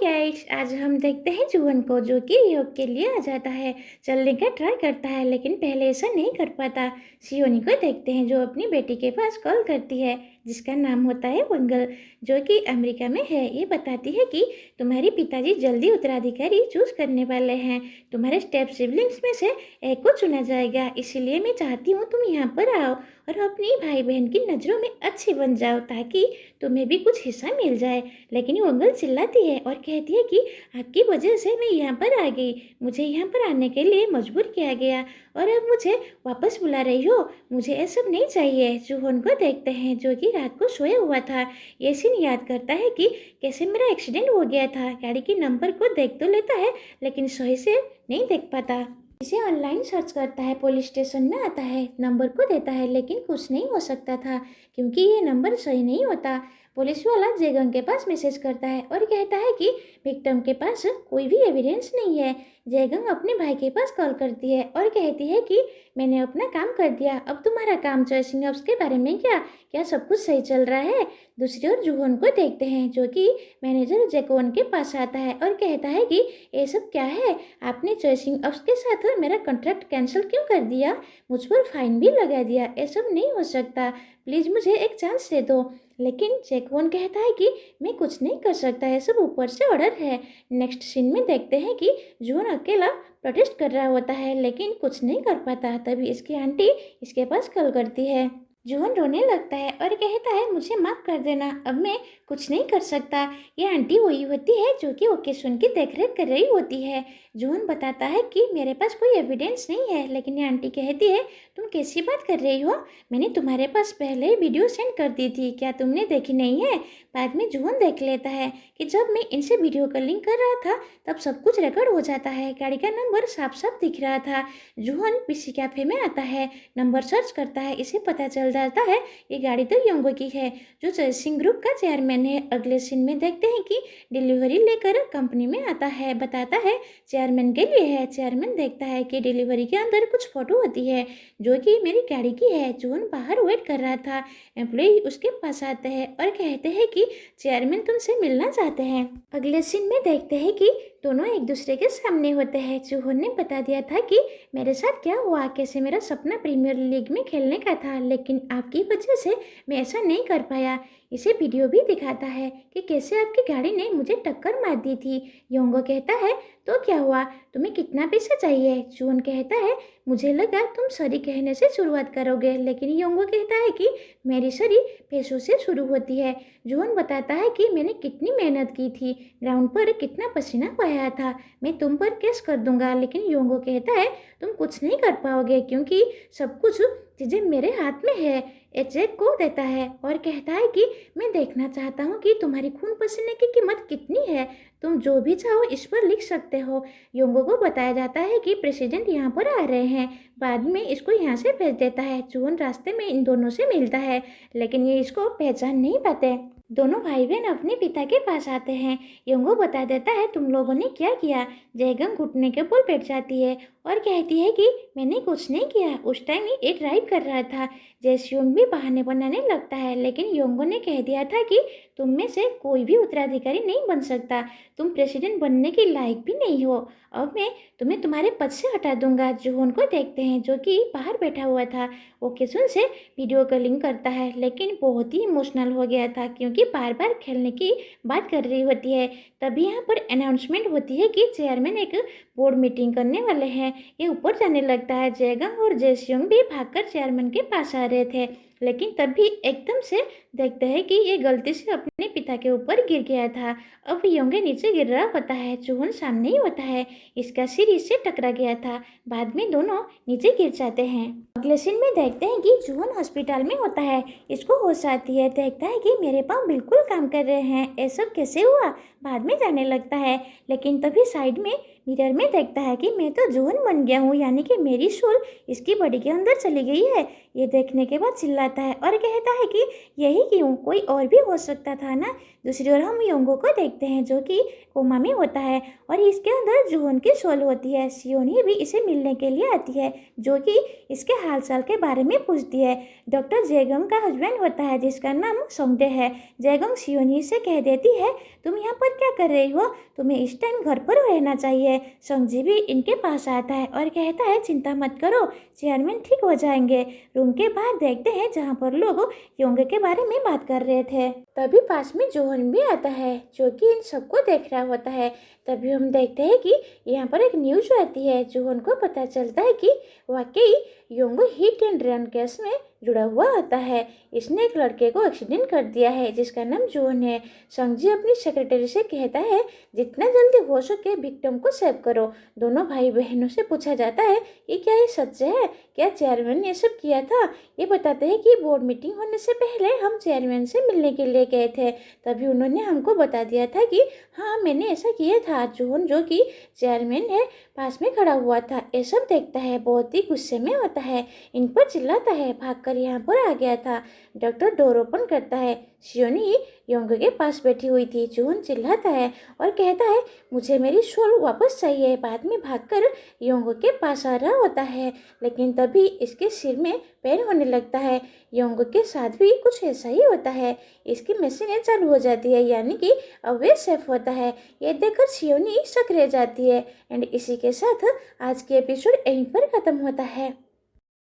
Guys, आज हम देखते हैं जुहन को जो कि योग के लिए आ जाता है, चलने का ट्राई करता है लेकिन पहले ऐसा नहीं कर पाता। शियोनी को देखते हैं जो अपनी बेटी के पास कॉल करती है जिसका नाम होता है वंगल, जो कि अमेरिका में है। ये बताती है कि तुम्हारे पिताजी जल्दी उत्तराधिकारी चूज करने वाले हैं, तुम्हारे स्टेप सिबलिंग्स में से एक को चुना जाएगा, इसीलिए मैं चाहती हूँ तुम यहाँ पर आओ और अपनी भाई बहन की नज़रों में अच्छी बन जाओ ताकि तुम्हें भी कुछ हिस्सा मिल जाए। लेकिन वंगल चिल्लाती है और कहती है कि आपकी वजह से मैं यहाँ पर आ गई, मुझे यहाँ पर आने के लिए मजबूर किया गया और अब मुझे वापस बुला रही हो, मुझे ये सब नहीं चाहिए। जुहोन को देखते हैं जो कि रात को सोया हुआ था। ये सीन याद करता है कि कैसे मेरा एक्सीडेंट हो गया था। गाड़ी के नंबर को देख तो लेता है लेकिन सही से नहीं देख पाता। इसे ऑनलाइन सर्च करता है, पुलिस स्टेशन में आता है, नंबर को देता है लेकिन कुछ नहीं हो सकता था क्योंकि ये नंबर सही नहीं होता। पुलिस वाला जेगंग के पास मैसेज करता है और कहता है कि विक्टिम के पास कोई भी एविडेंस नहीं है। जेगंग अपने भाई के पास कॉल करती है और कहती है कि मैंने अपना काम कर दिया, अब तुम्हारा काम चॉइसिंग अप्स के बारे में क्या सब कुछ सही चल रहा है। दूसरी ओर जुहोन को देखते हैं जो कि मैनेजर जेकोन के पास आता है और कहता है कि ये सब क्या है, आपने चॉइसिंग अप्स के साथ मेरा कॉन्ट्रैक्ट कैंसिल क्यों कर दिया, मुझ पर फाइन भी लगा दिया, ये सब नहीं हो सकता, प्लीज़ मुझे एक चांस दे दो। लेकिन जेकोन कहता है कि मैं कुछ नहीं कर सकता, ये सब ऊपर से ऑर्डर है। नेक्स्ट सीन में देखते हैं कि जुहोन अकेला प्रोटेस्ट कर रहा होता है लेकिन कुछ नहीं कर पाता। तभी इसकी आंटी इसके पास कॉल करती है। जुहोन रोने लगता है और कहता है मुझे माफ़ कर देना, अब मैं कुछ नहीं कर सकता। ये आंटी वही होती है जो कि ओकेशन की देखरेख कर रही होती है। जुहोन बताता है कि मेरे पास कोई एविडेंस नहीं है लेकिन ये आंटी कहती है तुम कैसी बात कर रही हो, मैंने तुम्हारे पास पहले ही वीडियो सेंड कर दी थी, क्या तुमने देखी नहीं है। बाद में जुहोन देख लेता है कि जब मैं इनसे वीडियो कॉलिंग कर रहा था तब सब कुछ रिकॉर्ड हो जाता है, गाड़ी का नंबर साफ साफ दिख रहा था। जुहोन पीसी कैफे में आता है, नंबर सर्च करता है, इसे पता चल जाता है ये गाड़ी तो योंगो की है जो चॉइसिंग ग्रुप का चेयरमैन है। अगले सीन में देखते हैं कि डिलीवरी लेकर कंपनी में आता है, बताता है चेयरमैन के लिए है। चेयरमैन देखता है कि डिलीवरी के अंदर कुछ फोटो होती है जो कि मेरी गाड़ी की है। जुहोन बाहर वेट कर रहा था, एम्प्लॉय उसके पास आते हैं और कहते हैं कि चेयरमैन तुमसे मिलना चाहते हैं। अगले सीन में देखते हैं कि दोनों एक दूसरे के सामने होते हैं। जुहोन ने बता दिया था कि मेरे साथ क्या हुआ, कैसे मेरा सपना प्रीमियर लीग में खेलने का था लेकिन आपकी वजह से मैं ऐसा नहीं कर पाया। इसे वीडियो भी दिखाता है कि कैसे आपकी गाड़ी ने मुझे टक्कर मार दी थी। योंगो कहता है तो क्या हुआ, तुम्हें कितना पैसा चाहिए। जुहोन कहता है मुझे लगा तुम सॉरी कहने से शुरुआत करोगे, लेकिन योंगो कहता है कि मेरी सॉरी पैसों से शुरू होती है। जुहोन बताता है कि मैंने कितनी मेहनत की थी, ग्राउंड पर कितना पसीना बहाया था, मैं तुम पर केस कर दूंगा। लेकिन योंगो कहता है तुम कुछ नहीं कर पाओगे क्योंकि सब कुछ चीज़ें मेरे हाथ में है। एचेक को देता है और कहता है कि मैं देखना चाहता हूँ कि तुम्हारी खून पसीने की कीमत कितनी है, तुम जो भी चाहो इस पर लिख सकते हो। योंगो को बताया जाता है कि प्रेसिडेंट यहाँ पर आ रहे हैं, बाद में इसको यहाँ से भेज देता है। जुहोन रास्ते में इन दोनों से मिलता है लेकिन ये इसको पहचान नहीं पाते। दोनों भाई बहन अपने पिता के पास आते हैं। योंगो बता देता है तुम लोगों ने क्या किया। जेगंग घुटने के ऊपर बैठ जाती है और कहती है कि मैंने कुछ नहीं किया, उस टाइम ये ड्राइव कर रहा था। जेस्योंग भी बहाने बनाने लगता है लेकिन योंगो ने कह दिया था कि तुम में से कोई भी उत्तराधिकारी नहीं बन सकता, तुम प्रेसिडेंट बनने के लायक भी नहीं हो, अब मैं तुम्हें तुम्हारे पद से हटा दूंगा। जुहोन को देखते हैं जो कि बाहर बैठा हुआ था, वो किसुन से वीडियो कॉलिंग करता है लेकिन बहुत ही इमोशनल हो गया था क्योंकि बार बार खेलने की बात कर रही होती है। तभी यहाँ पर अनाउंसमेंट होती है कि चेयरमैन एक बोर्ड मीटिंग करने वाले हैं। ये ऊपर जाने लगता है। जेगंग और जेस्योंग भी भागकर चेयरमैन के पास आ रहे थे लेकिन तभी एकदम से देखते हैं कि ये गलती से अपने पिता के ऊपर गिर गया था। अब योंगे नीचे गिर रहा होता है, जुहोन सामने ही होता है, इसका सिर इससे टकरा गया था। बाद में दोनों नीचे गिर जाते हैं। अगले सीन में देखते हैं कि जुहोन हॉस्पिटल में होता है, इसको होश आती है, देखता है कि मेरे पाँव बिल्कुल काम कर रहे हैं, ये सब कैसे हुआ। बाद में जाने लगता है लेकिन तभी साइड में मिरर में देखता है कि मैं तो जुहोन बन गया हूँ, यानी कि मेरी सोल इसकी बॉडी के अंदर चली गई है। ये देखने के बाद चिल्लाता है और कहता है कि यही क्यों, कोई और भी हो सकता था ना, दूसरी ओर हम योंगो को देखते हैं जो कि कोमा में होता है और इसके अंदर जूहोन की सोल होती है। सियोनी भी इसे मिलने के लिए आती है जो कि इसके हाल चाल के बारे में पूछती है। डॉक्टर जेगंग का हस्बैंड होता है जिसका नाम सोंगडे है। जेगंग सियोनी से कह देती है तुम यहाँ पर क्या कर रही हो, तुम्हें इस टाइम घर पर रहना चाहिए। सोंगजी भी इनके पास आता है और कहता है चिंता मत करो, चेयरमैन ठीक हो जाएंगे। रूम के बाहर देखते हैं जहाँ पर लोग योंगे के बारे में बात कर रहे थे। तभी पास में जोहन भी आता है जो कि इन सबको देख रहा होता है। तभी हम देखते हैं कि यहाँ पर एक न्यूज आती है। जोहन को पता चलता है कि वाकई योंगो हिट एंड रन केस में जुड़ा हुआ होता है। इसने एक लड़के को एक्सीडेंट कर दिया है जिसका नाम जोहन है। संगजी अपनी सेक्रेटरी से कहता है जितना जल्दी हो सके विक्टिम को सेव करो। दोनों भाई बहनों से पूछा जाता है कि क्या ये सच है, क्या चेयरमैन ने ये सब किया था। ये बताते हैं कि बोर्ड मीटिंग होने से पहले हम चेयरमैन से मिलने के लिए गए थे, तभी उन्होंने हमको बता दिया था कि हाँ मैंने ऐसा किया था। जोहन जो कि चेयरमैन है पास में खड़ा हुआ था, ये सब देखता है, बहुत ही गुस्से में होता है, इन पर चिल्लाता है भागकर यहाँ पर आ गया था। डॉक्टर डोर ओपन करता है। सियोनी योंग के पास बैठी हुई थी। जोहन चिल्लाता है और कहता है मुझे मेरी शॉल वापस चाहिए। बाद में भागकर योंग के पास आ रहा होता है लेकिन तभी इसके सिर में पेन होने लगता है। योंग के साथ भी कुछ ऐसा ही होता है, इसकी मशीनें चालू हो जाती है यानी कि अब वे सेफ होता है। ये देखकर सियोनी शक रह जाती है। एंड इसी के साथ आज की एपिसोड यहीं पर खत्म होता है।